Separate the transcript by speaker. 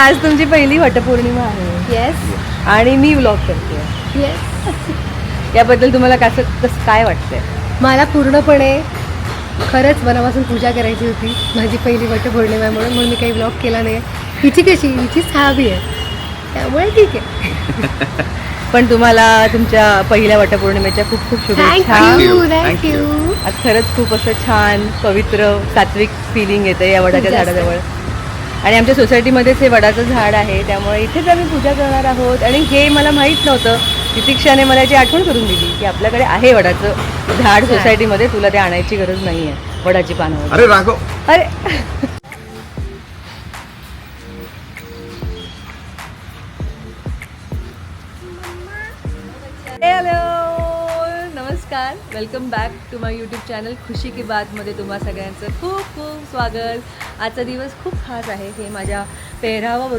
Speaker 1: आज तुमची पहिली वटपौर्णिमा आहे.
Speaker 2: येस
Speaker 1: आणि मी व्लॉग करते.
Speaker 2: येस.
Speaker 1: याबद्दल तुम्हाला कसं काय वाटतंय?
Speaker 2: मला पूर्णपणे खरंच मनापासून पूजा करायची होती. माझी पहिली वटपौर्णिमा आहे म्हणून मी काही ब्लॉग केला नाही. हिची कशी हिची सहावी आहे त्यामुळे ठीक आहे.
Speaker 1: पण तुम्हाला तुमच्या पहिल्या वटपौर्णिमेच्या खूप खूप शुभेच्छा.
Speaker 2: थँक्यू.
Speaker 1: आज खरंच खूप असं छान पवित्र सात्विक फिलिंग येते या वडाच्या
Speaker 2: जास्त.
Speaker 1: झाडाजवळ. आणि आमच्या सोसायटीमध्येच हे वडाचं झाड आहे त्यामुळे इथेच आम्ही पूजा करणार आहोत. आणि हे मला माहीत नव्हतं. तितिक्षाने मला याची आठवण करून दिली की आपल्याकडे आहे वडाचं झाड सोसायटीमध्ये, तुला ते आणायची गरज नाही आहे वडाची पानं.
Speaker 3: अरे राघव,
Speaker 1: अरे हॅलो नमस्कार, welcome back to my YouTube channel खुशी की बातमध्ये तुम्हा सगळ्यांचं खूप खूप स्वागत. आजचा दिवस खूप खास आहे. हे माझ्या पेहरावावरून